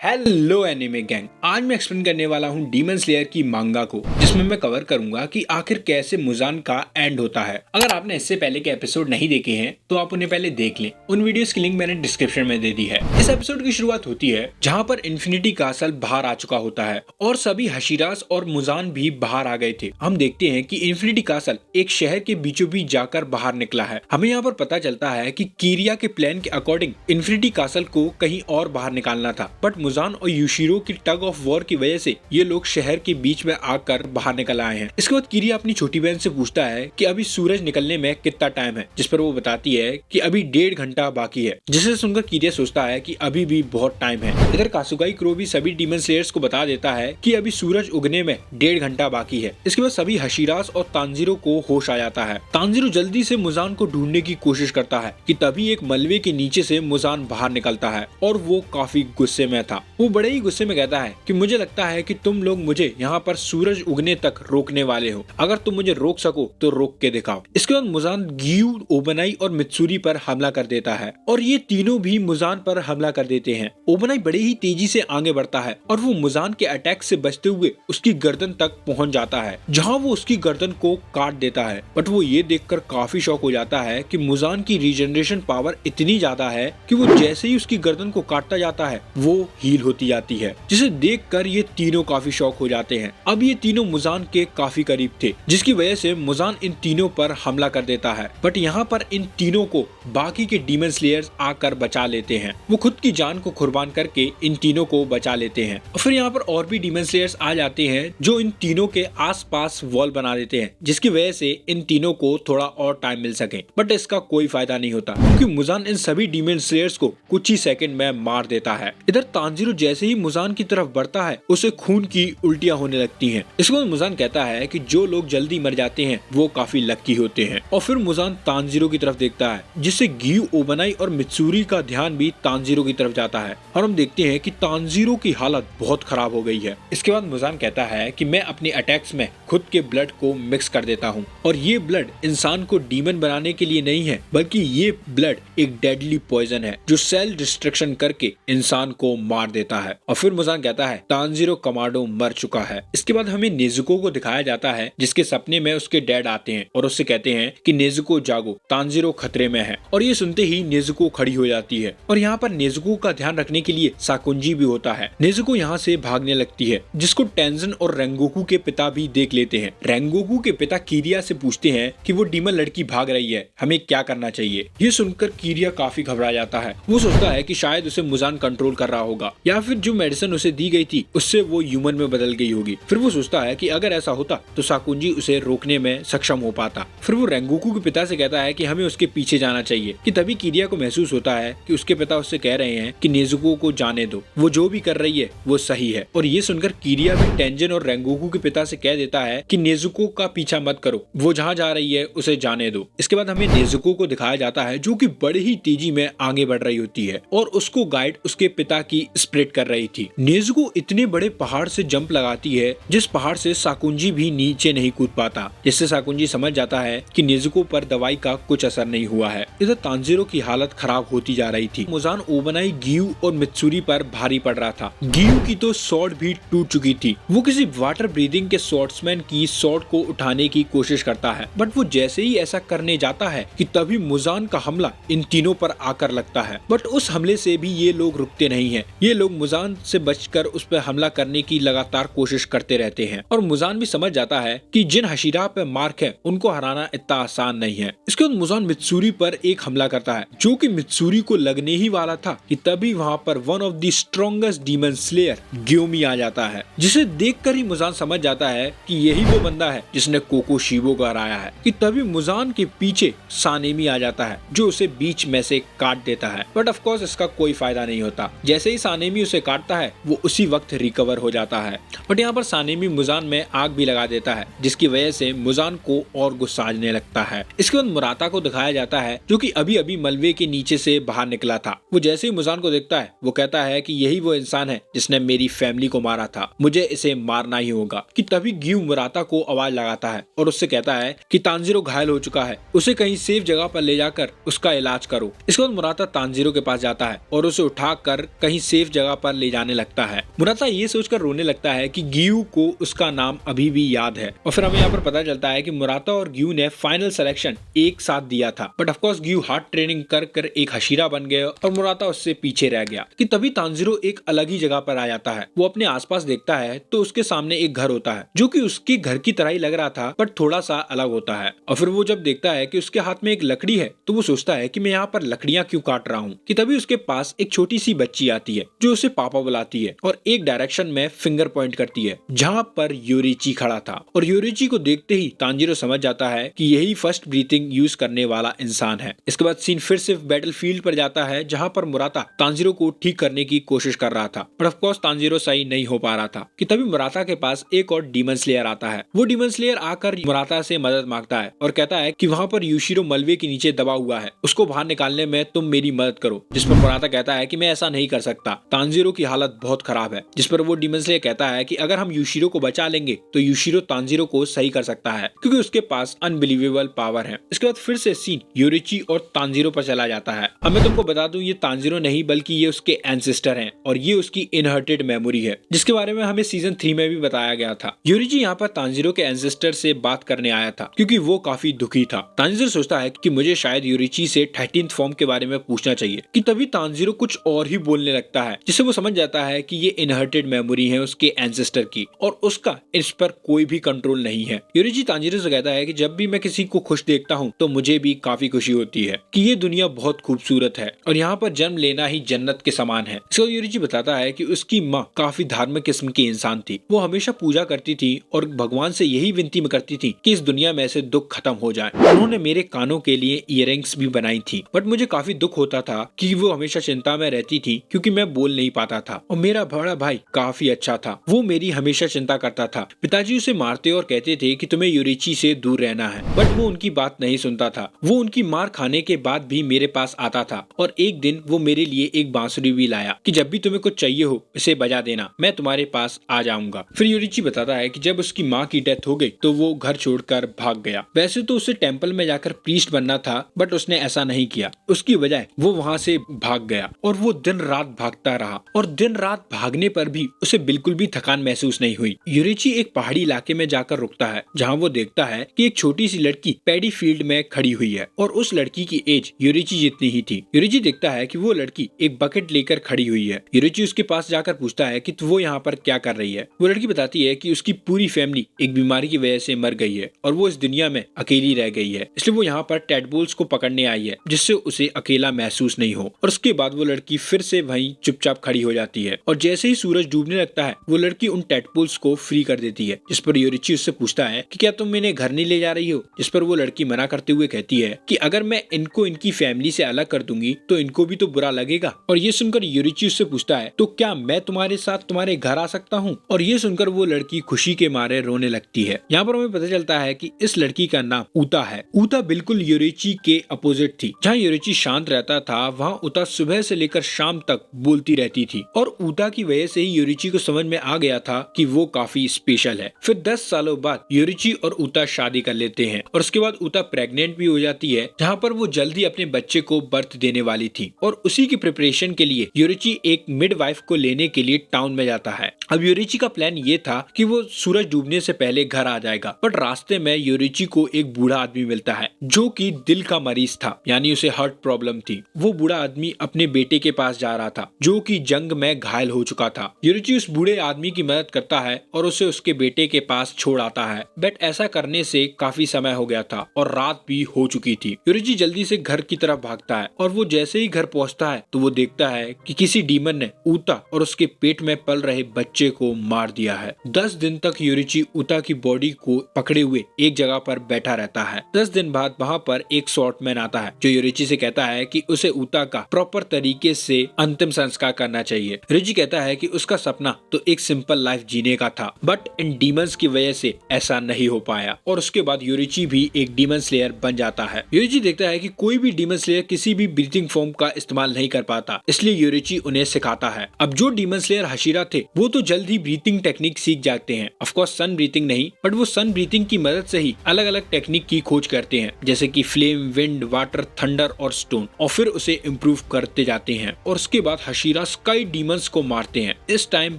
Hello anime gang, आज मैं explain करने वाला हूँ डीमन स्लेयर की मांगा को, जिसमें मैं कवर करूंगा कि आखिर कैसे मुजान का एंड होता है। अगर आपने इससे पहले के एपिसोड नहीं देखे हैं तो आप उन्हें पहले देख लें। उन वीडियोस की लिंक मैंने डिस्क्रिप्शन में दे दी है। इस एपिसोड की शुरुआत होती है जहाँ पर इन्फिनिटी कासल बाहर आ चुका होता है और सभी हशीरास और मुजान भी बाहर आ गए थे। हम देखते हैं कि इन्फिनिटी कासल एक शहर के बीचों बीच जाकर बाहर निकला है। हमें यहाँ पर पता चलता है कि कीरिया के प्लान के अकॉर्डिंग इन्फिनिटी कासल को कहीं और बाहर निकालना था, बट मुजान और यूशिरो की टग ऑफ वॉर की वजह से ये लोग शहर के बीच में आकर बाहर निकल आए हैं। इसके बाद कीरिया अपनी छोटी बहन से पूछता है कि अभी सूरज निकलने में कितना टाइम है, जिस पर वो बताती है कि अभी 1.5 घंटा बाकी है, जिसे सुनकर कीरिया सोचता है कि अभी भी बहुत टाइम है। इधर कासुगाई क्रो भी सभी डीमन स्लेयर्स को बता देता है कि अभी सूरज उगने में 1.5 घंटा बाकी है। इसके बाद सभी हशीरास और तांजीरो को होश आ जाता है। तांजीरो जल्दी से मुजान को ढूंढने की कोशिश करता है कि तभी एक मलबे के नीचे से मुजान बाहर निकलता है और वो काफी गुस्से में था। वो बड़े ही गुस्से में कहता है कि मुझे लगता है कि तुम लोग मुझे यहाँ पर सूरज उगने तक रोकने वाले हो। अगर तुम मुझे रोक सको तो रोक के दिखाओ। इसके बाद मुजान गियू, ओबनाई और मित्सुरी पर हमला कर देता है और ये तीनों भी मुजान पर हमला कर देते हैं। ओबनाई बड़े ही तेजी से आगे बढ़ता है और वो मुजान के अटैक से बचते हुए उसकी गर्दन तक पहुंच जाता है, जहां वो उसकी गर्दन को काट देता है। बट वो ये देखकर काफी शॉक हो जाता है कि मुजान की रीजनरेशन पावर इतनी ज्यादा है कि वो जैसे ही उसकी गर्दन को काटता जाता है वो हील होती जाती है, जिसे देखकर ये तीनों काफी शॉक हो जाते हैं। अब ये तीनों मुजान के काफी करीब थे, जिसकी वजह से मुजान इन तीनों पर हमला कर देता है। बट यहाँ पर इन तीनों को बाकी के डीमन स्लेयर्स आकर बचा लेते हैं। वो खुद की जान को कुर्बान करके इन तीनों को बचा लेते हैं और फिर यहाँ पर और भी डीमन स्लेयर्स आ जाते हैं जो इन तीनों के आसपास वॉल बना देते हैं, जिसकी वजह से इन तीनों को थोड़ा और टाइम मिल सके। बट इसका कोई फायदा नहीं होता क्योंकि मुजान इन सभी डीमन स्लेयर्स को कुछ ही सेकंड में मार देता है। इधर तांजीरो जैसे ही मुजान की तरफ बढ़ता है उसे खून की उल्टियां होने लगती हैं। इसके बाद मुजान कहता है कि जो लोग जल्दी मर जाते हैं वो काफी लकी होते हैं और फिर मुजान तांजीरो की तरफ देखता है, जिससे गियू, ओबनाई और मित्सुरी का ध्यान भी तांजीरो की तरफ जाता है और हम देखते हैं कि तांजीरो की हालत बहुत खराब हो गई है। इसके बाद मुजान कहता है कि मैं अपने अटैक्स में खुद के ब्लड को मिक्स कर देता हूँ और ये ब्लड इंसान को डीमन बनाने के लिए नहीं है, बल्कि ये ब्लड एक डेडली पॉइजन है जो सेल डिस्ट्रक्शन करके इंसान को मार देता है। और फिर मुजान कहता है तांजीरो कमांडो मर चुका है। इसके बाद हमें नेजुको को दिखाया जाता है, जिसके सपने में उसके डैड आते हैं और उससे कहते हैं कि नेजुको जागो, तांजीरो खतरे में है। और ये सुनते ही नेजुको खड़ी हो जाती है और यहाँ पर नेजुको का ध्यान रखने के लिए साकुंजी भी होता है। नेजुको यहाँ से भागने लगती है, जिसको टेंजन और रेंगोकू के पिता भी देख लेते हैं। रेंगोकू के पिता कीरिया से पूछते हैं कि वो डीमन लड़की भाग रही है, हमें क्या करना चाहिए। ये सुनकर कीरिया काफी घबरा जाता है। वो सोचता है कि शायद उसे मुजान कंट्रोल कर रहा होगा या फिर जो मेडिसिन उसे दी गई थी उससे वो ह्यूमन में बदल गई होगी। फिर वो सोचता है कि अगर ऐसा होता तो साकुंजी उसे रोकने में सक्षम हो पाता। फिर वो रेंगोकू के पिता से कहता है कि हमें उसके पीछे जाना चाहिए। कि तभी कीरिया को महसूस होता है कि उसके पिता उससे कह रहे हैं कि नेजुको को जाने दो, वो जो भी कर रही है वो सही है। और ये सुनकर कीरिया भी टेंजन और रेंगोकू के पिता से कह देता है कि नेजुको का पीछा मत करो, वो जहाँ जा रही है उसे जाने दो। इसके बाद हमें नेजुको को दिखाया जाता है जो कि बड़ी ही तेजी में आगे बढ़ रही होती है और उसको गाइड उसके पिता की स्प्रेड कर रही थी। नेजुको इतने बड़े पहाड़ से जंप लगाती है जिस पहाड़ से साकुंजी भी नीचे नहीं कूद पाता, जिससे साकुंजी समझ जाता है कि नेजुको पर दवाई का कुछ असर नहीं हुआ है। इधर तांजीरो की हालत खराब होती जा रही थी। मुजान, ओबनाई, गियू और मित्सुरी पर भारी पड़ रहा था। गियू की तो स्वॉर्ड भी टूट चुकी थी। वो किसी वाटर ब्रीदिंग के स्वॉर्ड्समैन की स्वॉर्ड को उठाने की कोशिश करता है, बट वो जैसे ही ऐसा करने जाता है कि तभी मुजान का हमला इन तीनों पर आकर लगता है। बट उस हमले से भी ये लोग रुकते नहीं है। ये लोग मुजान से बचकर उस पर हमला करने की लगातार कोशिश करते रहते हैं और मुजान भी समझ जाता है कि जिन हशीरा पे मार्क है उनको हराना इतना आसान नहीं है। इसके बाद मुजान मित्सुरी पर एक हमला करता है जो कि मित्सुरी को लगने ही वाला था कि तभी वहाँ पर one of the strongest demon slayer Gyomei आ जाता है, जिसे देखकर ही मुजान समझ जाता है कि यही वो बंदा है जिसने कोको शिबो को हराया है। कि तभी मुजान के पीछे सानेमी आ जाता है जो उसे बीच में से काट देता है, बट ऑफ कोर्स इसका कोई फायदा नहीं होता। जैसे ही सानेमी उसे काटता है वो उसी वक्त रिकवर हो जाता है। बट यहाँ पर सानेमी मुजान में आग भी लगा देता है, जिसकी वजह से मुजान को और गुस्सा आने लगता है। इसके बाद मुराता को दिखाया जाता है जो कि अभी अभी मलबे के नीचे से बाहर निकला था। वो जैसे ही मुजान को देखता है वो कहता है कि यही वो इंसान है जिसने मेरी फैमिली को मारा था, मुझे इसे मारना ही होगा। कि तभी गियू मुराता को आवाज लगाता है और उससे कहता है कि तांजीरो घायल हो चुका है, उसे कहीं सेफ जगह पर ले जाकर उसका इलाज करो। इसके बाद मुराता तांजीरो के पास जाता है और उसे उठाकर कहीं सेफ जगह पर ले जाने लगता है। मुराता ये सोचकर रोने लगता है कि गियू को उसका नाम अभी भी याद है। और फिर हमें यहाँ पर पता चलता है कि मुराता और गियू ने फाइनल सिलेक्शन एक साथ दिया था, but of course Giyu hard training कर एक हशीरा बन गया और मुराता उससे पीछे रह गया। कि तभी तांजीरो एक अलग ही जगह पर आ जाता है। वो अपने आसपास देखता है तो उसके सामने एक घर होता है जो कि उसके घर की तरह ही लग रहा था, बट थोड़ा सा अलग होता है। और फिर वो जब देखता है कि उसके हाथ में एक लकड़ी है तो वो सोचता है कि मैं यहाँ पर लकड़ियां क्यों काट रहा हूँ। कि तभी उसके पास एक छोटी सी बच्ची आती है जो उसे पापा बुलाती है और एक डायरेक्शन में फिंगर पॉइंट करती है जहाँ पर योरिची खड़ा था। और योरिची को देखते ही तांजीरो समझ जाता है कि यही फर्स्ट ब्रीथिंग यूज करने वाला इंसान है। इसके बाद सीन फिर से बैटलफील्ड पर जाता है जहाँ पर मुराता तांजीरो को ठीक करने की कोशिश कर रहा था, बट ऑफ कोर्स तांजीरो सही नहीं हो पा रहा था। कि तभी मुराता के पास एक और डीमन स्लेयर आता है। वो डीमन स्लेयर आकर मुराता से मदद मांगता है और कहता है कि वहाँ पर यूशिरो मलबे के नीचे दबा हुआ है, उसको बाहर निकालने में तुम मेरी मदद करो। जिस पर मुराता कहता है कि मैं ऐसा नहीं कर सकता, तांजीरो की हालत बहुत खराब है। जिस पर वो डीमन स्लेयर कहता है कि अगर हम यूशिरो को बचा लेंगे तो यूशिरो तांजीरो को सही कर सकता है क्योंकि उसके पास अनबिलीवेबल पावर है। इसके बाद फिर से सीन योरिची और तांजीरो पर चला जाता है। अब मैं तुमको बता दूं ये तांजीरो नहीं बल्कि ये उसके एंसेस्टर हैं और ये उसकी इनहर्टेड मेमोरी है जिसके बारे में हमें सीजन 3 में भी बताया गया था। योरिची यहाँ पर तांजीरो के एंसेस्टर से बात करने आया था क्योंकि वो काफी दुखी था। तांजीरो सोचता है कि मुझे शायद योरिची से 13th फॉर्म के बारे में पूछना चाहिए। कि तभी तांजीरो कुछ और ही बोलने लगता है जिससे वो समझ जाता है कि ये इनहर्टेड मेमोरी है उसके एंसेस्टर की और उसका इस पर कोई भी कंट्रोल नहीं है। योरिची तांजीरो से कहता है कि जब भी मैं किसी को खुश देखता हूँ तो मुझे भी काफी खुशी होती है कि ये दुनिया बहुत खूबसूरत है और यहाँ पर जन्म लेना ही जन्नत के समान है। इसको योरिची बताता है कि उसकी माँ काफी धार्मिक किस्म की इंसान थी। वो हमेशा पूजा करती थी और भगवान से यही विनती में करती थी कि इस दुनिया में से दुख खत्म हो जाए। उन्होंने मेरे कानों के लिए इयररिंग्स भी बनाई थी, बट मुझे काफी दुख होता था कि वो हमेशा चिंता में रहती थी क्योंकि मैं बोल नहीं पाता था। और मेरा बड़ा भाई काफी अच्छा था, वो मेरी हमेशा चिंता करता था। पिताजी उसे मारते और कहते थे कि तुम्हें योरिची से दूर रहना है, बट वो उनकी बात नहीं सुनता था। वो उनकी मार खाने के बाद भी मेरे पास आता था और एक दिन वो मेरे लिए एक बांसुरी भी लाया कि जब भी तुम्हें कुछ चाहिए हो इसे बजा देना, मैं तुम्हारे पास आ जाऊंगा। फिर योरिची बताता है कि जब उसकी माँ की डेथ हो गई तो वो घर छोड़कर भाग गया। वैसे तो उसे टेंपल में जाकर प्रीस्ट बनना था, बट उसने ऐसा नहीं किया। उसकी बजाय वो वहाँ से भाग गया और वो दिन रात भागता रहा और दिन रात भागने पर भी उसे बिल्कुल भी थकान महसूस नहीं हुई। योरिची एक पहाड़ी इलाके में जाकर रुकता है जहाँ वो देखता है कि एक छोटी सी लड़की पैडी फील्ड में खड़ी हुई है और उस लड़की की एज योरिची जितनी ही थी। योरिची देखता है कि वो लड़की एक बकेट लेकर खड़ी हुई है। योरिची उसके पास जाकर पूछता है कि वो यहाँ पर क्या कर रही है। वो लड़की बताती है कि उसकी पूरी फैमिली एक बीमारी की वजह से मर गई है और वो इस दुनिया में अकेली रह गई है, इसलिए वो यहाँ पर टैडपोल्स को पकड़ने आई है जिससे उसे अकेला महसूस नहीं हो। और उसके बाद वो लड़की फिर से वहीं चुपचाप खड़ी हो जाती है और जैसे ही सूरज डूबने लगता है वो लड़की उन टैडपोल्स को फ्री कर देती है। जिस पर योरिची उससे पूछता है कि क्या तुम इन्हें घर नहीं ले जा रही हो। जिस पर वो लड़की मना करते हुए कहती है कि अगर मैं इनको इनकी फैमिली से अलग कर दूंगी तो इनको भी तो बुरा लगेगा। और ये सुनकर योरिची उससे पूछता है तो क्या मैं तुम्हारे साथ तुम्हारे घर आ सकता हूँ। और ये सुनकर वो लड़की खुशी के मारे रोने लगती है। यहाँ पर हमें पता चलता है कि इस लड़की का नाम ऊता है। ऊता बिल्कुल योरिची के अपोजिट थी। जहाँ योरिची शांत रहता था वहाँ ऊता सुबह से लेकर शाम तक बोलती रहती थी और ऊता की वजह से ही योरिची को समझ में आ गया था कि वो काफी स्पेशल है। फिर 10 सालों बाद योरिची और ऊता शादी कर लेते हैं और उसके बाद ऊता प्रेग्नेंट भी हो जाती है जहाँ पर वो जल्दी अपने बच्चे को बर्थ देने वाली थी और उसी की प्रिपरेशन के लिए योरिची एक मिडवाइफ को लेने के लिए टाउन में जाता है। अब योरिची का प्लान ये था कि वो सूरज डूबने से पहले घर आ जाएगा, बट रास्ते में योरिची को एक बूढ़ा आदमी मिलता है जो कि दिल का मरीज था, यानी उसे हार्ट प्रॉब्लम थी। वो बूढ़ा आदमी अपने बेटे के पास जा रहा था जो कि जंग में घायल हो चुका था। योरिची उस बूढ़े आदमी की मदद करता है और उसे उसके बेटे के पास छोड़ आता है, बट ऐसा करने से काफी समय हो गया था और रात भी हो चुकी थी। योरिची जल्दी से घर की तरफ भागता है और वो जैसे ही घर पहुंचता है तो वो देखता है कि किसी डीमन ने ऊता और उसके पेट में पल रहे बच्चे को मार दिया है। 10 दिन तक योरिची ऊता की बॉडी को पकड़े हुए एक जगह पर बैठा रहता है। 10 दिन बाद वहाँ पर एक शॉर्टमैन आता है जो योरिची से कहता है कि उसे ऊता का प्रॉपर तरीके से अंतिम संस्कार करना चाहिए। योरिची कहता है कि उसका सपना तो एक सिंपल लाइफ जीने का था, बट इन डीमंस की वजह से ऐसा नहीं हो पाया और उसके बाद योरिची भी एक डीमन स्लेयर बन जाता है। योरिची देखता है कि कोई भी डीमन स्लेयर किसी भी ब्रीथिंग फॉर्म का इस्तेमाल नहीं कर पाता, इसलिए योरिची उन्हें सिखाता है। अब जो डीमन स्लेयर हशीरा थे वो तो जल्द ही ब्रीथिंग टेक्निक सीख जाते हैं। Of course sun sun breathing नहीं, बट वो सन ब्रीथिंग की मदद से ही अलग अलग टेक्निक की खोज करते हैं, जैसे कि फ्लेम, विंड, वाटर, थंडर और स्टोन, और फिर उसे इम्प्रूव करते जाते हैं। और उसके बाद हशीरास कई डीमंस को मारते हैं। इस टाइम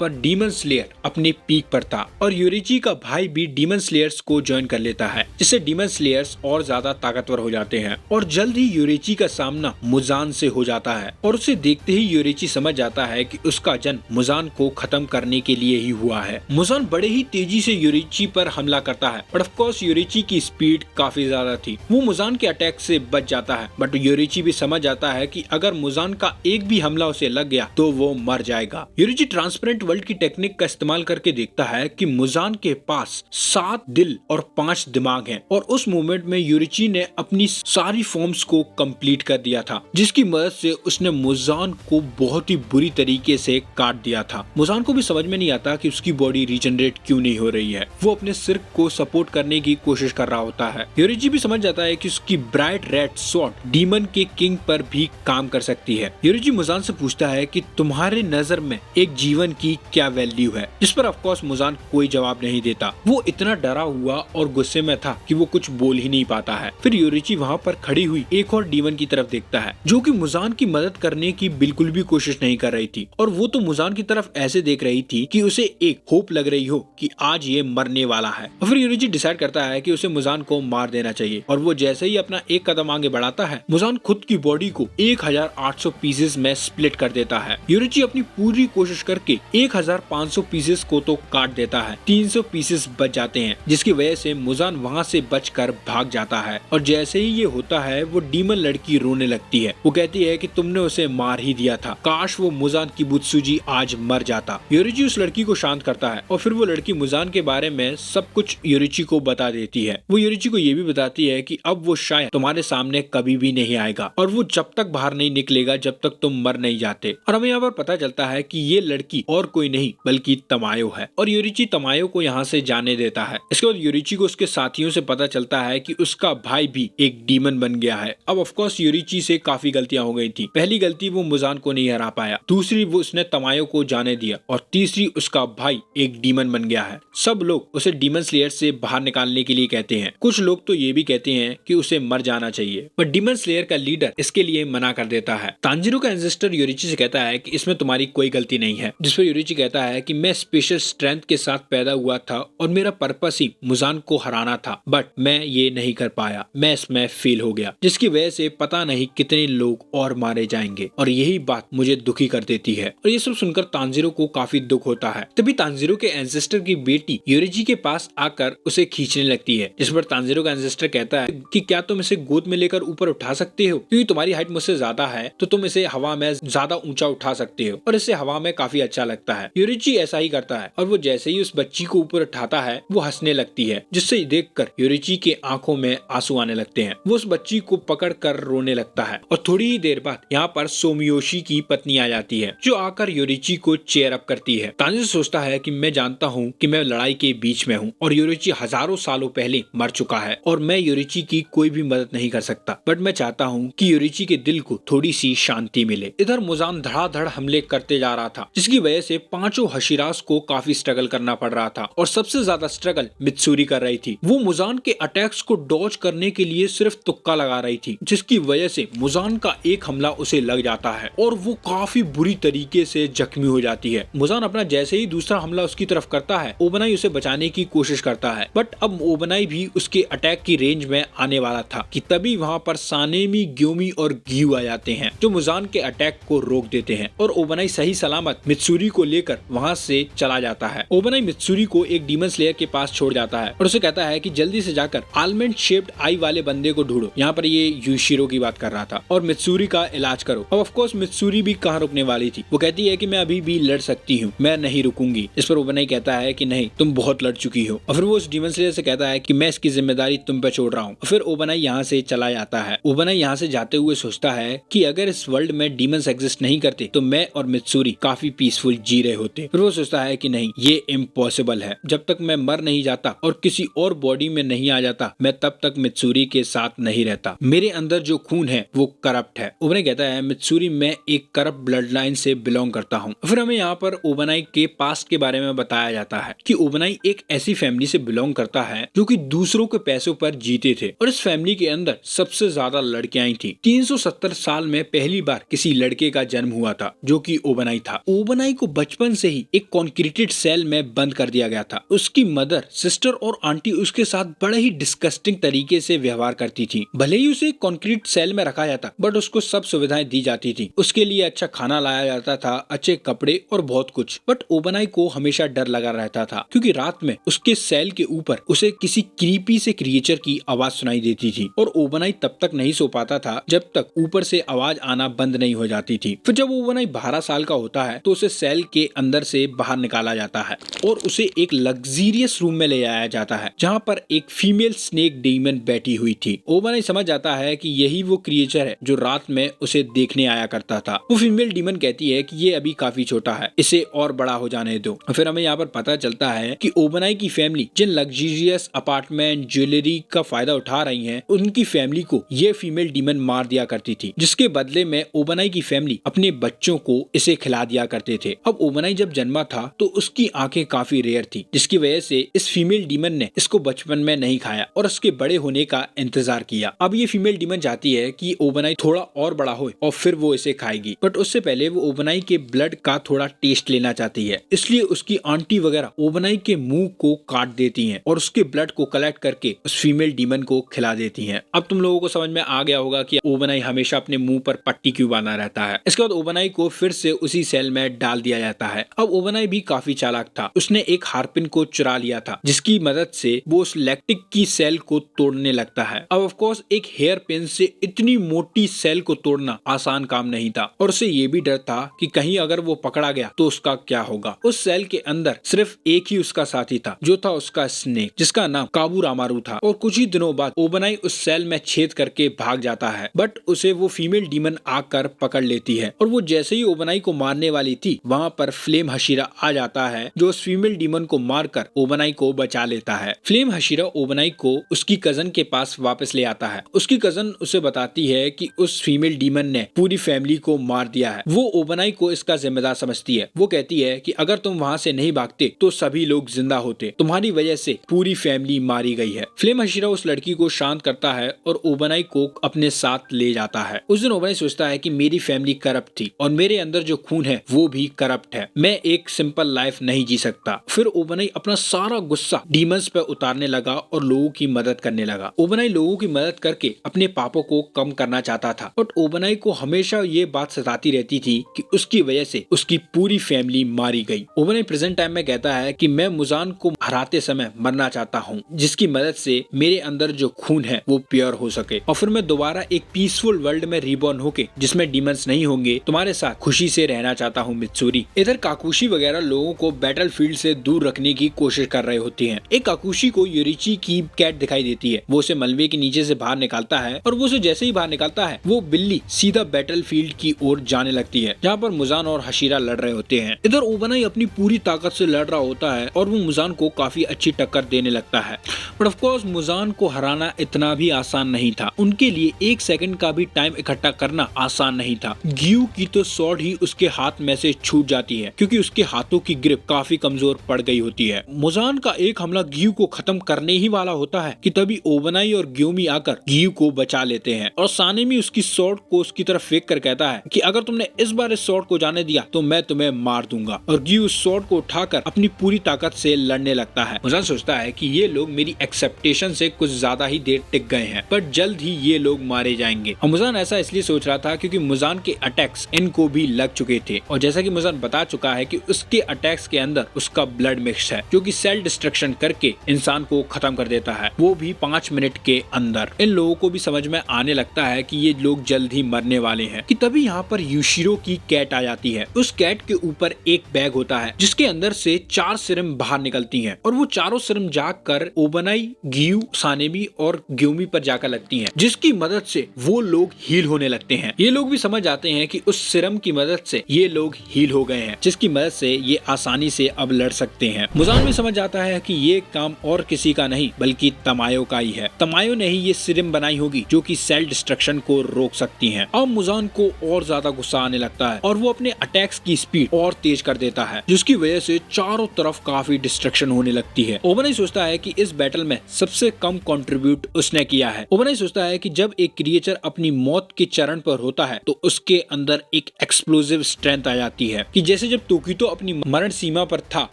पर डीमन स्लेयर अपने पीक पर था और योरिची का भाई भी डीमन स्लेयर्स को ज्वाइन कर लेता है, जिससे डीमन स्लेयर्स और ज्यादा ताकतवर हो जाते हैं। और जल्द ही योरिची का सामना मुजान से हो जाता है और उसे देखते ही योरिची समझ जाता है कि उसका जन्म मुजान को खत्म करने के लिए ही हुआ है। मुजान बड़े ही तेजी से योरिची पर हमला करता है, बट ऑफ कोर्स योरिची की स्पीड काफी ज्यादा थी। वो मुजान के अटैक से बच जाता है, बट योरिची भी समझ जाता है कि अगर मुजान का एक भी हमला उसे लग गया तो वो मर जाएगा। योरिची ट्रांसपेरेंट वर्ल्ड की टेक्निक का इस्तेमाल करके देखता है कि मुजान के पास 7 दिल और 5 दिमाग हैं, और उस मोमेंट में योरिची ने अपनी सारी फॉर्म्स को कंप्लीट कर दिया था, जिसकी मदद से उसने मुजान को बहुत ही बुरी तरीके से काट दिया था। मुजान को भी समझ में नहीं आता कि उसकी बॉडी रीजनरेट क्यों नहीं हो रही है। वो अपने सिर को सपोर्ट करने की कोशिश कर रहा होता है। योरिची भी समझ जाता है कि उसकी ब्राइट रेड स्वॉर्ड डीमन के किंग पर भी काम कर सकती है। योरिची मुजान से पूछता है कि तुम्हारे नजर में एक जीवन की क्या वैल्यू है, जिस पर ऑफकोर्स मुजान कोई जवाब नहीं देता। वो इतना डरा हुआ और गुस्से में था कि वो कुछ बोल ही नहीं पाता है। फिर योरिची वहाँ पर खड़ी हुई एक और डीमन की तरफ देखता है, जो कि मुजान की मदद करने की बिल्कुल भी कोशिश नहीं कर रही थी, और वो तो मुजान की तरफ ऐसे देख रही थी कि उसे एक होप लग रही हो कि आज ये मरने वाला है। और फिर योरिची डिसाइड करता है कि उसे मुजान को मार देना चाहिए, और वो जैसे ही अपना एक कदम आगे बढ़ाता है, मुजान खुद की बॉडी को 1800 पीसेस में स्प्लिट कर देता है। योरिची अपनी पूरी कोशिश करके 1500 पीसेस को तो काट देता है, 300 पीसेस बच जाते हैं, जिसकी वजह से मुजान वहाँ से बचकर भाग जाता है। और जैसे ही ये होता है, वो डीमन लड़की रोने लगती है। वो कहती है कि तुमने उसे मार ही दिया था, काश वो मुजान की बुत्सुजी आज मर जाता। योरिची उस लड़की को शांत करता है, और फिर वो लड़की मुजान के बारे में सब कुछ योरिची को बता देती है। वो योरिची को ये भी बताती है कि अब वो शायद तुम्हारे सामने कभी भी नहीं आएगा, और वो जब तक बाहर नहीं निकलेगा जब तक तुम मर नहीं जाते। और हमें यहाँ पर पता चलता है कि ये लड़की और कोई नहीं बल्कि तमायो है, और योरिची तमायो को यहाँ से जाने देता है। इसके बाद योरिची को उसके साथियों से पता चलता है कि उसका भाई भी एक डीमन बन गया है। अब ऑफ कोर्स योरिची से काफी गलतियां हो गई थी। पहली गलती, वो मुजान को नहीं हरा पाया। दूसरी, वो उसने तमायो को जाने दिया। और तीसरी, उसका भाई एक डीमन बन गया है। सब लोग उसे डीमन स्लेयर से बाहर निकालने के लिए कहते हैं। कुछ लोग तो ये भी कहते हैं कि उसे मर जाना चाहिए, पर डीमन स्लेयर का लीडर इसके लिए मना कर देता है। तांजीरो का एंसेस्टर योरिची से कहता है कि इसमें तुम्हारी कोई गलती नहीं है, जिस पर योरिची कहता है कि मैं स्पेशल स्ट्रेंथ के साथ पैदा हुआ था और मेरा पर्पस ही मुजान को हराना था, बट मैं ये नहीं कर पाया, मैं इसमें फेल हो गया, जिसकी वजह से पता नहीं कितने लोग और मारे जाएंगे, और यही बात मुझे दुखी कर देती है। और ये सब सुनकर तांजीरो को काफी दुख होता है। तभी तांजीरो के एंसेस्टर की बेटी योरिची के पास आकर उसे खींचने लगती है, जिस पर तांजीरो का एंसेस्टर कहता है कि क्या तुम इसे गोद में लेकर ऊपर उठा सकते हो, क्योंकि तुम्हारी हाइट मुझसे ज्यादा है तो तुम इसे हवा में ज्यादा ऊंचा उठा सकते हो, और इससे हवा में काफी अच्छा लगता है। योरिची ऐसा ही करता है, और वो जैसे ही उस बच्ची को ऊपर उठाता है, वो हंसने लगती है, जिससे देखकर योरिची के आंखों में आंसू आने लगते हैं। वो उस बच्ची को पकड़ कर रोने लगता है, और थोड़ी ही देर बाद यहाँ पर सोमियोशी की पत्नी आ जाती है, जो आकर योरिची को चेयर अप करती है। तांजीरो सोचता है कि मैं जानता हूँ कि मैं लड़ाई के बीच में हूँ, और योरिची हजारों सालों पहले मर चुका है, और मैं योरिची की कोई भी मदद नहीं कर सकता, बट मैं चाहता हूँ कि योरिची के दिल को थोड़ी सी शांति मिले। इधर मुजान धड़ाधड़ हमले करते जा रहा था, जिसकी वजह से पांचों हशीरास को काफी स्ट्रगल करना पड़ रहा था, और सबसे ज्यादा स्ट्रगल मित्सुरी कर रही थी। वो मुजान के अटैक्स को डॉज करने के लिए सिर्फ तुक्का लगा रही थी, जिसकी वजह से मुजान का एक हमला उसे लग जाता है, और वो काफी बुरी तरीके से जख्मी हो जाती है। मुजान अपना जैसे ही दूसरा हमला उसकी तरफ करता है, ओबनाई उसे बचाने की कोशिश करता है, बट अब ओबनाई भी उसके अटैक की रेंज में आने वाला था कि तभी वहाँ पर सानेमी, ग्योमी और ग्यू आ जाते हैं, जो मुजान के अटैक को रोक देते हैं, और ओबनाई सही सलामत मित्सुरी को लेकर वहाँ से चला जाता है। ओबनाई मित्सुरी को एक डीमन स्लेयर के पास छोड़ जाता है, और उसे कहता है कि जल्दी से जाकर आलमंड शेप्ड आई वाले बंदे को ढूंढो। यहाँ पर ये यूशिरो की बात कर रहा था, और मित्सुरी का इलाज करो। अब ऑफ कोर्स मित्सुरी भी कहाँ रुकने वाली थी। वो कहती है कि मैं अभी भी लड़ सकती हूँ, मैं नहीं रुकूंगी। इस पर ओबनाई कहता है कि नहीं, तुम बहुत लड़ चुकी हो। और फिर वो उस डीमन स्लेयर से कहता है कि मैं इसकी जिम्मेदारी तुम पे छोड़ रहा हूँ। फिर ओबनाई यहाँ से चला जाता है। ओबनाई यहाँ से जाते हुए सोचता है कि अगर इस वर्ल्ड में डीमंस एग्जिस्ट नहीं करते तो मैं और मित्सुरी काफी पीसफुल जी रहे होते। फिर वो सोचता है कि नहीं, ये इम्पॉसिबल है। जब तक मैं मर नहीं जाता और किसी और बॉडी में नहीं आ जाता, मैं तब तक मित्सुरी के साथ नहीं रहता। मेरे अंदर जो खून है वो करप्ट है। ओबनाई कहता है, मित्सुरी, मैं एक करप्ट ब्लड लाइन से बिलोंग करता हूँ। फिर हमें यहाँ पर ओबनाई के पास्ट के बारे में बताया जाता है कि ओबनाई एक ऐसी फैमिली से बिलोंग करता है जो कि दूसरों के पैसों पर जीते थे और इस फैमिली के अंदर सबसे ज्यादा लड़कियां ही थी। 370 साल में पहली बार किसी लड़के का जन्म हुआ था जो कि ओबनाई था। ओबनाई को बचपन से ही एक कॉन्क्रीटेड सेल में बंद कर दिया गया था। उसकी मदर, सिस्टर और आंटी उसके साथ बड़े ही डिस्कस्टिंग तरीके से व्यवहार करती थी। भले ही उसे कॉन्क्रीट सेल में रखा जाता बट उसको सब सुविधाएं दी जाती थी। उसके लिए अच्छा खाना लाया जाता था, अच्छे कपड़े और बहुत कुछ। बट ओबनाई को हमेशा डर लगा रहता था क्योंकि रात में उसके सेल के ऊपर उसे किसी क्रीपी से क्रिएचर की आवाज सुनाई देती थी और ओबनाई तब तक नहीं सो पाता था जब तक ऊपर से आवाज आना बंद नहीं हो जाती थी। फिर जब ओबनाई 12 साल का होता है तो उसे सेल के अंदर से बाहर निकाला जाता है और उसे एक लग्जरियस रूम में ले जाया जाता है जहाँ पर एक फीमेल स्नेक डीमन बैठी हुई थी। ओबनाई समझ जाता है कि यही वो क्रिएचर है जो रात में उसे देखने आया करता था। वो फीमेल डीमन कहती है कि ये अभी काफी छोटा है, इसे और बड़ा हो जाने दो। फिर हमें यहाँ पर पता चलता है कि ओबनाई की फैमिली जिन लग्जरियस अपार्टमेंट, ज्वेलरी का फायदा उठा रही है, उनकी फैमिली को ये फीमेल डीमन मार दिया करती थी, जिसके बदले में ओबनाई की फैमिली अपने बच्चों को इसे खिला दिया करते थे। अब ओबनाई जब जन्मा था तो उसकी आंखें काफी रेयर थी, जिसकी वजह से इस फीमेल डीमन ने इसको बचपन में नहीं खाया और उसके बड़े होने का इंतजार किया। अब ये फीमेल डीमन चाहती है कि ओबनाई थोड़ा और बड़ा हो और फिर वो इसे खाएगी, बट उससे पहले वो ओबनाई के ब्लड का थोड़ा टेस्ट लेना चाहती है। इसलिए उसकी आंटी वगैरह ओबनाई के मुंह को काट देती हैं और उसके ब्लड को कलेक्ट करके उस फीमेल डीमन को खिला देती हैं। अब तुम लोगों को समझ में आ गया होगा कि ओबनाई हमेशा अपने मुंह पर पट्टी क्यों बांधा रहता है। इसके बाद ओबनाई को फिर से उसी सेल में डाल दिया जाता है। अब ओबनाई भी काफी चालाक था। उसने एक हार्पिन को चुरा लिया था जिसकी मदद से वो उस लैक्टिक की सेल को तोड़ने लगता है। अब ऑफ कोर्स एक हेयर पिन से इतनी मोटी सेल को तोड़ना आसान काम नहीं था और उसे ये भी डर था कि कहीं अगर वो पकड़ा गया तो उसका क्या होगा। उस सेल के अंदर सिर्फ एक ही उसका साथी था जो था उसका स्नेक, जिसका नाम काबूरामारू था। और कुछ ही दिनों बाद ओबनाई उस सेल में छेद करके भाग जाता है बट उसे वो फीमेल डीमन आकर पकड़ लेती है और वो जैसे ही ओबनाई को मारने वाली थी वहाँ पर फ्लेम हशीरा आ जाता है जो उस फीमेल डीमन को मारकर ओबनाई को बचा लेता है। फ्लेम हशीरा ओबनाई को उसकी कजन के पास वापस ले आता है। उसकी कजन उसे बताती है कि उस फीमेल डीमन ने पूरी फैमिली को मार दिया है। वो ओबनाई को इसका जिम्मेदार समझती है। वो कहती है कि अगर तुम वहाँ से नहीं भागते तो सभी लोग जिंदा होते, तुम्हारी वजह से पूरी फैमिली मारी गई है। फ्लेम हशीरा उस लड़की को शांत करता है और ओबनाई को अपने साथ ले जाता है। उस दिन ओबनाई सोचता है कि मेरी फैमिली करप्ट थी और मेरे अंदर जो खून है वो भी करप्ट है, मैं एक सिंपल लाइफ नहीं जी सकता। फिर ओबनाई अपना सारा गुस्सा डीमंस पे उतारने लगा और लोगों की मदद करने लगा। ओबनाई लोगों की मदद करके अपने पापों को कम करना चाहता था बट ओबनाई को हमेशा ये बात सताती रहती थी कि उसकी वजह से उसकी पूरी फैमिली मारी गई। ओबनाई प्रेजेंट टाइम में कहता है कि मैं मुजान को हराते समय मरना चाहता हूँ जिसकी मदद से मेरे अंदर जो खून है वो प्योर हो सके और फिर मैं दोबारा एक पीसफुल वर्ल्ड में रिबॉर्न होके जिसमें डीमंस नहीं होंगे तुम्हारे साथ खुशी से रहना चाहता हूँ मित्सुरी। इधर काकुशी वगैरह लोगों को बैटलफील्ड से दूर रखने की कोशिश कर रहे होती हैं। एक काकुशी को योरिची की कैट दिखाई देती है। वो उसे मलबे के नीचे से बाहर निकालता है और वो उसे जैसे ही बाहर निकालता है वो बिल्ली सीधा बैटलफील्ड की ओर जाने लगती है जहाँ पर मुजान और हशीरा लड़ रहे होते हैं। इधर ओबनाई अपनी पूरी ताकत से लड़ रहा होता है और वो मुजान को काफी अच्छी टक्कर देने लगता है बट ऑफ कोर्स मुजान को हराना इतना भी आसान नहीं था। उनके लिए एक सेकंड का भी टाइम इकट्ठा करना आसान नहीं था। ग्यू की तो स्वॉर्ड ही उसके हाथ में से छूट जाती है क्योंकि उसके हाथों की ग्रिप काफी कमजोर पड़ गई होती है। मुजान का एक हमला ग्यू को खत्म करने ही वाला होता है कि तभी ओबनाई और ग्योमी आकर ग्यू को बचा लेते हैं और सानेमी उसकी स्वॉर्ड को उसकी तरफ फेंक कर कहता है कि अगर तुमने इस बार इस स्वॉर्ड को जाने दिया तो मैं तुम्हें मार दूंगा और ग्यू उस स्वॉर्ड को उठाकर अपनी पूरी ताकत से लड़ने लगता है। मुजान सोचता है कि ये लोग मेरी एक्सेप्टेशन से कुछ ज्यादा ही देर टिक गए हैं पर जल्द ही ये लोग मारे जाएंगे। और मुजान ऐसा इसलिए सोच रहा था क्योंकि मुजान के अटैक्स इनको भी लग चुके थे और जैसा कि मुजान बता चुका है कि उसके अटैक्स के अंदर उसका ब्लड मिक्स है जो कि सेल डिस्ट्रक्शन करके इंसान को खत्म कर देता है, वो भी 5 मिनट के अंदर। इन लोगों को भी समझ में आने लगता है कि ये लोग जल्द ही मरने वाले हैं कि तभी यहाँ पर यूशिरो की कैट आ जाती है। उस कैट के ऊपर एक बैग होता है जिसके अंदर से 4 सिरम बाहर निकलती हैं और वो चारों सिरम जाकर ओबनाई, ग्यू, सानेमी और ग्योमी पर जाकर लगती हैं जिसकी मदद से वो लोग हील होने लगते हैं। ये लोग भी समझ आते हैं कि उस सिरम की मदद से ये लोग हील हो गए हैं जिसकी मदद से ये आसानी से अब लड़ सकते हैं। मुजान भी समझ आता है कि ये काम और किसी का नहीं बल्कि तमायो का ही है। तमायो ने ही ये सिरम बनाई होगी जो कि सेल डिस्ट्रक्शन को रोक सकती हैं। अब मुजान को और ज्यादा गुस्सा आने लगता है और वो अपने अटैक्स की स्पीड और तेज कर देता है जिसकी वजह से चारों तरफ काफी डिस्ट्रक्शन होने लगती है। ओबनाई सोचता है कि इस बैटल में सबसे कम कंट्रीब्यूट उसने किया है। ओबनाई सोचता है कि जब एक क्रिएचर अपनी मौत के चरण पर होता है तो उसके अंदर एक एक्सप्लोसिव स्ट्रेंथ आ जाती है कि जैसे जब तोक्यूतो अपनी मरण सीमा पर था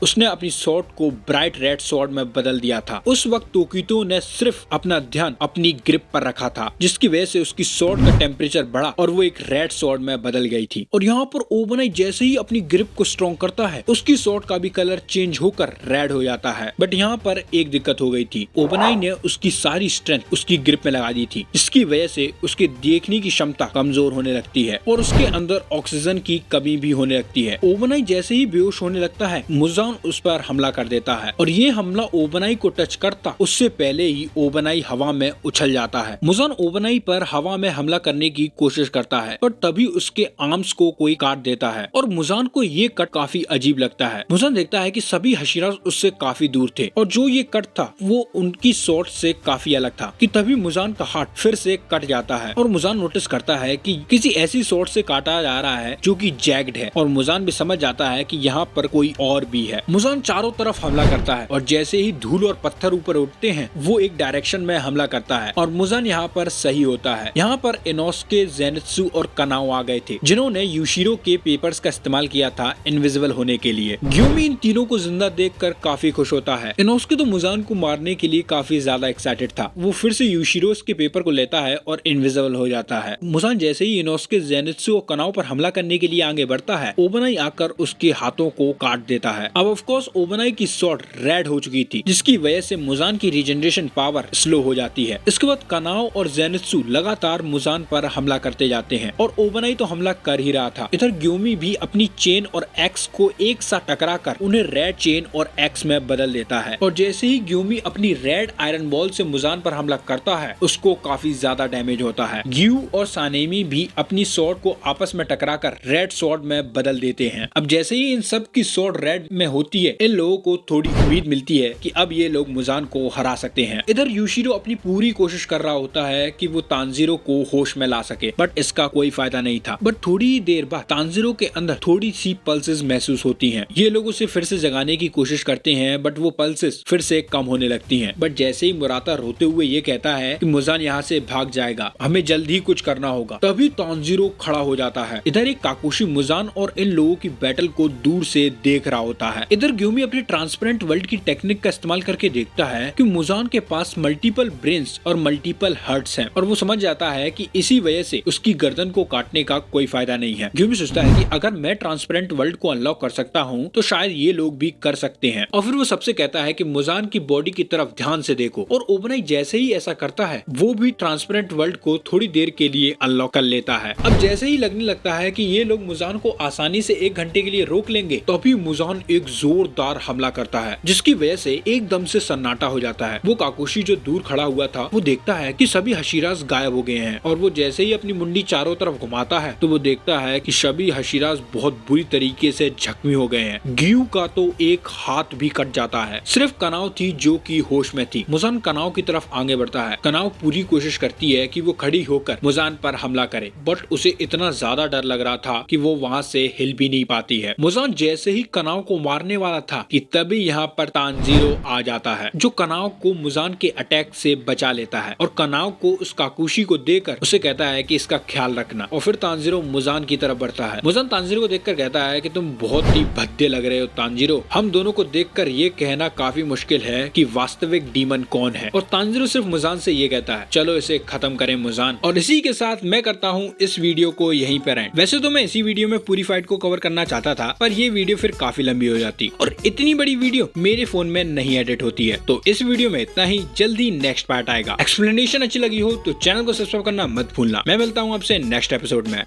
उसने अपनी स्वॉर्ड को ब्राइट रेड स्वॉर्ड में बदल दिया था। उस वक्त तोक्यूतो ने सिर्फ अपना ध्यान अपनी ग्रिप पर रखा था जिसकी वजह से उसकी स्वॉर्ड का टेम्परेचर बढ़ा और वो एक रेड स्वॉर्ड में बदल गई थी। और यहाँ पर ओबनाई जैसे ही अपनी ग्रिप को स्ट्रॉन्ग करता है उसकी स्वॉर्ड का भी कलर चेंज होकर रेड हो जाता है। बट यहाँ पर एक दिक्कत हो गई थी, ओबनाई ने उसकी सारी स्ट्रेंथ उसकी ग्रिप में लगा दी थी जिसकी वजह से उसके देखने की क्षमता कमजोर होने लगती है और उसके अंदर ऑक्सीजन की कमी भी होने लगती है। ओबनाई जैसे ही बेहोश होने लगता है मुजान उस पर हमला कर देता है और ये हमला ओबनाई को टच करता उससे पहले ही ओबनाई हवा में उछल जाता है। मुजान ओबनाई पर हवा में हमला करने की कोशिश करता है पर तभी उसके आर्म्स को कोई काट देता है और मुजान को ये कट काफी अजीब लगता है। मुजान देखता है कि सभी हशीरास उससे काफी दूर थे और जो ये कट था वो उनकी स्वॉर्ड से काफी अलग था कि तभी मुजान का हाथ फिर से कट जाता है और मुजान नोटिस करता है कि किसी ऐसी स्वॉर्ड से काटा जा रहा है जो कि जैग्ड है और मुजान भी समझ जाता है कि यहाँ पर कोई और भी है। मुजान चारों तरफ हमला करता है और जैसे ही धूल और पत्थर ऊपर उठते हैं वो एक डायरेक्शन में हमला करता है और मुजान यहाँ पर सही होता है। यहाँ पर इनोस्के, जेनित्सु और कनाओ आ गए थे जिन्होंने यूशिरो के पेपर्स का इस्तेमाल किया था इनविजिबल होने के लिए। ग्यूमी इन तीनों को जिंदा देखकर काफी खुश होता है। इनोस्के तो मुजान को मारने के लिए काफी ज्यादा एक्साइटेड था। वो फिर से यूशिरो के पेपर को लेता है और इनविजिबल हो जाता है। मुजान जैसे ही इनोस्के, जेनित्सु और कनाओ पर हमला करने के लिए आगे बढ़ता है ओबनाई आकर उसके हाथों को काट देता है। अब ऑफ कोर्स ओबनाई की स्वॉर्ड रेड हो चुकी थी जिसकी वजह से मुजान की रीजनरेशन पावर स्लो हो जाती है। इसके बाद कनाओ और जेनित्सु लगातार मुजान पर हमला करते जाते हैं और ओबनाई तो हमला कर ही रहा था। इधर ग्यूमी भी अपनी चेन और एक्स को एक साथ टकरा कर उन्हें रेड चेन और एक्स में बदल देता है और जैसे ही ग्यूमी अपनी रेड आयरन बॉल से मुजान पर हमला करता है उसको काफी ज्यादा डैमेज होता है। ग्यू और सानेमी भी अपनी स्वॉर्ड को आपस में टकराकर रेड स्वॉर्ड में बदल देते हैं। अब जैसे ही इन सब की स्वॉर्ड रेड में होती है इन लोगों को थोड़ी उम्मीद मिलती है कि अब ये लोग मुजान को हरा सकते हैं। इधर यूशिरो अपनी पूरी कोशिश कर रहा होता है कि वो तांजीरो को होश में ला सके बट इसका कोई फायदा नहीं था। बट थोड़ी देर बाद तांजीरो के अंदर थोड़ी सी पल्सेस महसूस होती हैं। ये लोग उसे फिर से जगाने की कोशिश करते हैं बट वो पल्सेस फिर से कम होने लगती हैं। बट जैसे ही मुराता रोते हुए ये कहता है कि मुजान यहाँ से भाग जाएगा, हमें जल्द ही कुछ करना होगा, तभी तांजीरो खड़ा हो जाता है। इधर एक काकुशी मुजान और इन लोगों की बैटल को दूर से देख रहा होता है। इधर ग्यूमी अपनी ट्रांसपेरेंट वर्ल्ड की टेक्निक का इस्तेमाल करके देखता है कि मुजान के पास मल्टीपल ब्रेन्स और मल्टीपल हार्ट्स हैं और वो समझ जाता है कि इसी वजह से उसकी गर्दन को काटने का कोई फायदा नहीं है। ग्यूमी सोचता है कि अगर मैं ट्रांसपेरेंट वर्ल्ड को अनलॉक कर सकता हूँ तो शायद ये लोग भी कर सकते हैं और फिर वो सबसे कहता है कि मुजान की बॉडी की तरफ ध्यान से देखो और ओबनाई जैसे ही ऐसा करता है वो भी ट्रांसपेरेंट वर्ल्ड को थोड़ी देर के लिए अनलॉक कर लेता है। अब जैसे ही लगने लगता है कि ये लोग मुजान को आसानी से 1 घंटे के लिए रोक लेंगे तभी मुजान एक जोरदार हमला करता है जिसकी वजह से एकदम से सन्नाटा हो जाता है। वो काकुशी जो दूर खड़ा हुआ था वो देखता है कि सभी हशीरास गायब हो गए हैं और वो जैसे ही अपनी मुंडी चारों तरफ घुमाता है तो वो देखता है कि सभी हशीरास बहुत बुरी तरीके से जख्मी हो गए हैं। ग्यू का तो एक हाथ भी कट जाता है। सिर्फ कनाव थी जो कि होश में थी। मुजान कनाव की तरफ आगे बढ़ता है। कनाव पूरी कोशिश करती है कि वो खड़ी होकर मुजान पर हमला करे बट उसे इतना ज्यादा डर लग रहा था कि वो वहाँ से हिल भी नहीं पाती है। मुजान जैसे ही कनाव को मारने वाला था कि तभी यहाँ पर तांजीरो आ जाता है जो कनाव को मुजान के अटैक से बचा लेता है और कनाव को उस काकुशी को देकर उसे कहता है कि इसका ख्याल रखना और फिर तांजीरो मुजान की तरफ बढ़ता है। मुजान तांजीरो को देखकर कहता है कि तुम बहुत ही भद्दे लग रहे हो तांजीरो, हम दोनों को देखकर ये कहना काफी मुश्किल है कि वास्तविक डीमन कौन है। और तांजीरो सिर्फ मुजान से ये कहता है चलो इसे खत्म करें मुजान। और इसी के साथ मैं करता हूँ इस वीडियो को यहीं पर एंड। वैसे तो मैं इसी वीडियो में पूरी फाइट को कवर करना चाहता था पर ये वीडियो फिर काफी लंबी हो जाती और इतनी बड़ी वीडियो मेरे फोन में नहीं एडिट होती है। तो इस वीडियो में इतना ही, जल्दी नेक्स्ट पार्ट आएगा। एक्सप्लेनेशन अच्छी लगी हो तो चैनल को सब्सक्राइब करना मत भूलना। मैं मिलता हूँ आपसे नेक्स्ट एपिसोड में।